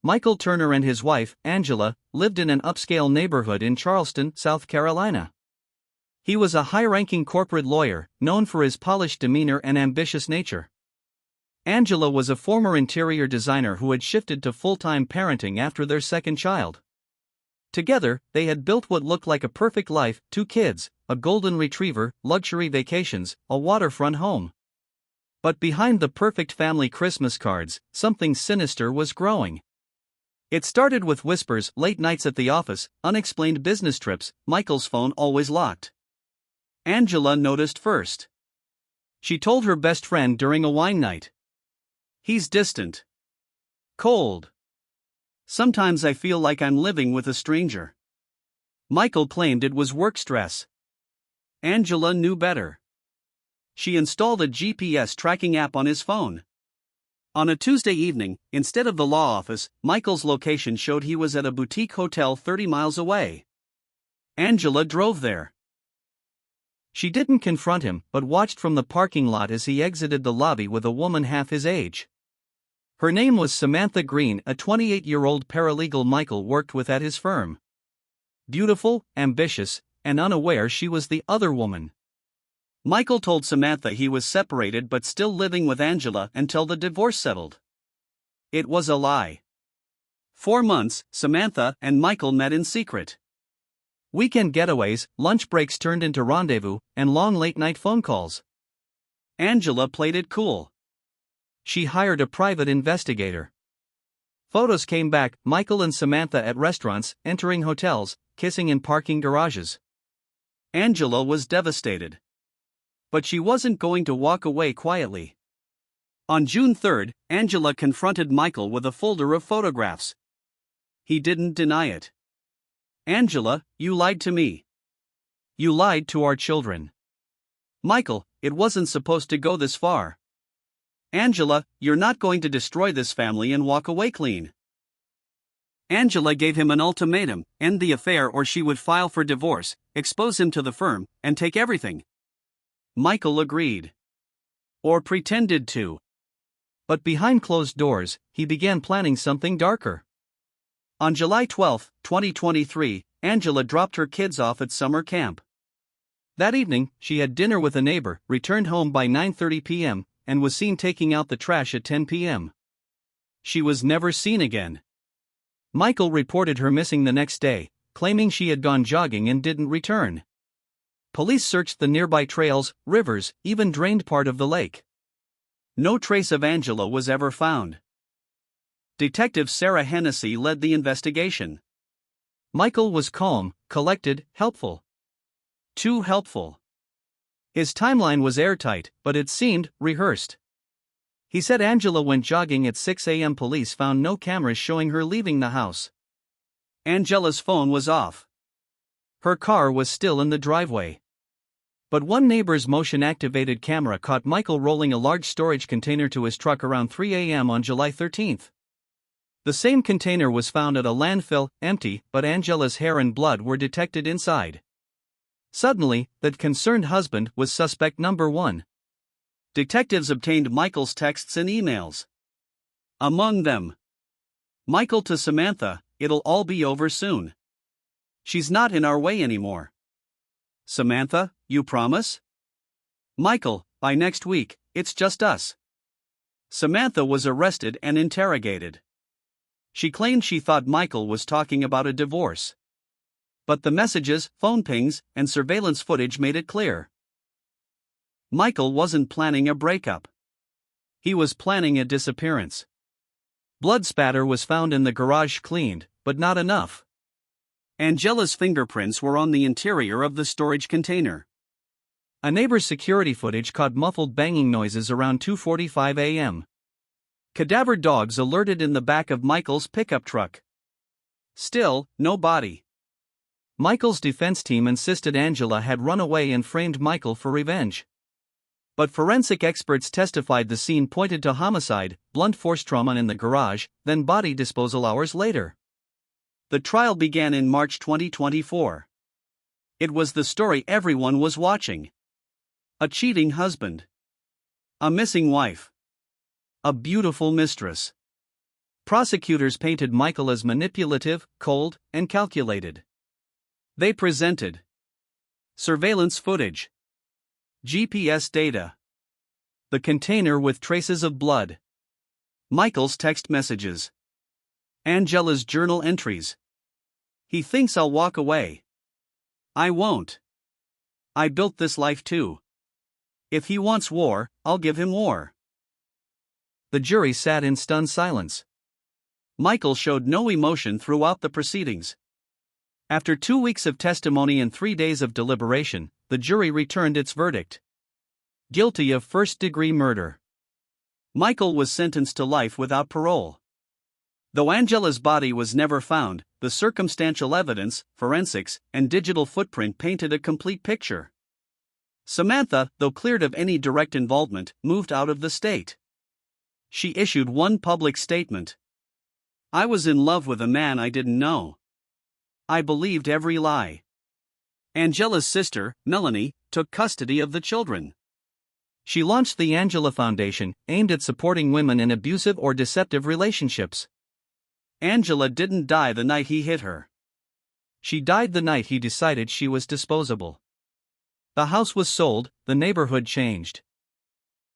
Michael Turner and his wife, Angela, lived in an upscale neighborhood in Charleston, South Carolina. He was a high-ranking corporate lawyer, known for his polished demeanor and ambitious nature. Angela was a former interior designer who had shifted to full-time parenting after their second child. Together, they had built what looked like a perfect life: 2 kids, a golden retriever, luxury vacations, a waterfront home. But behind the perfect family Christmas cards, something sinister was growing. It started with whispers, late nights at the office, unexplained business trips, Michael's phone always locked. Angela noticed first. She told her best friend during a wine night. "He's distant. Cold. Sometimes I feel like I'm living with a stranger." Michael claimed it was work stress. Angela knew better. She installed a GPS tracking app on his phone. On a Tuesday evening, instead of the law office, Michael's location showed he was at a boutique hotel 30 miles away. Angela drove there. She didn't confront him, but watched from the parking lot as he exited the lobby with a woman half his age. Her name was Samantha Green, a 28-year-old paralegal Michael worked with at his firm. Beautiful, ambitious, and unaware she was the other woman. Michael told Samantha he was separated but still living with Angela until the divorce settled. It was a lie. 4 months, Samantha and Michael met in secret. Weekend getaways, lunch breaks turned into rendezvous, and long late-night phone calls. Angela played it cool. She hired a private investigator. Photos came back: Michael and Samantha at restaurants, entering hotels, kissing in parking garages. Angela was devastated. But she wasn't going to walk away quietly. On June 3, Angela confronted Michael with a folder of photographs. He didn't deny it. "Angela, you lied to me. You lied to our children." "Michael, it wasn't supposed to go this far." "Angela, you're not going to destroy this family and walk away clean." Angela gave him an ultimatum: end the affair or she would file for divorce, expose him to the firm, and take everything. Michael agreed. Or pretended to. But behind closed doors, he began planning something darker. On July 12, 2023, Angela dropped her kids off at summer camp. That evening, she had dinner with a neighbor, returned home by 9:30 p.m., and was seen taking out the trash at 10 p.m. She was never seen again. Michael reported her missing the next day, claiming she had gone jogging and didn't return. Police searched the nearby trails, rivers, even drained part of the lake. No trace of Angela was ever found. Detective Sarah Hennessy led the investigation. Michael was calm, collected, helpful. Too helpful. His timeline was airtight, but it seemed rehearsed. He said Angela went jogging at 6 a.m. Police found no cameras showing her leaving the house. Angela's phone was off. Her car was still in the driveway. But one neighbor's motion-activated camera caught Michael rolling a large storage container to his truck around 3 a.m. on July 13. The same container was found at a landfill, empty, but Angela's hair and blood were detected inside. Suddenly, that concerned husband was suspect number 1. Detectives obtained Michael's texts and emails. Among them, Michael to Samantha: "It'll all be over soon. She's not in our way anymore." Samantha: "You promise?" Michael: "By next week, it's just us." Samantha was arrested and interrogated. She claimed she thought Michael was talking about a divorce. But the messages, phone pings, and surveillance footage made it clear. Michael wasn't planning a breakup. He was planning a disappearance. Blood spatter was found in the garage, cleaned, but not enough. Angela's fingerprints were on the interior of the storage container. A neighbor's security footage caught muffled banging noises around 2:45 a.m. Cadaver dogs alerted in the back of Michael's pickup truck. Still, no body. Michael's defense team insisted Angela had run away and framed Michael for revenge. But forensic experts testified the scene pointed to homicide, blunt force trauma in the garage, then body disposal hours later. The trial began in March 2024. It was the story everyone was watching. A cheating husband. A missing wife. A beautiful mistress. Prosecutors painted Michael as manipulative, cold, and calculated. They presented surveillance footage, GPS data, the container with traces of blood, Michael's text messages, Angela's journal entries. He thinks I'll walk away. I won't. I built this life too. If he wants war, I'll give him war. The jury sat in stunned silence. Michael showed no emotion throughout the proceedings. After 2 weeks of testimony and 3 days of deliberation, the jury returned its verdict. Guilty of first-degree murder. Michael was sentenced to life without parole. Though Angela's body was never found, the circumstantial evidence, forensics, and digital footprint painted a complete picture. Samantha, though cleared of any direct involvement, moved out of the state. She issued one public statement. I was in love with a man I didn't know. I believed every lie. Angela's sister, Melanie, took custody of the children. She launched the Angela Foundation, aimed at supporting women in abusive or deceptive relationships. Angela didn't die the night he hit her. She died the night he decided she was disposable. The house was sold, the neighborhood changed.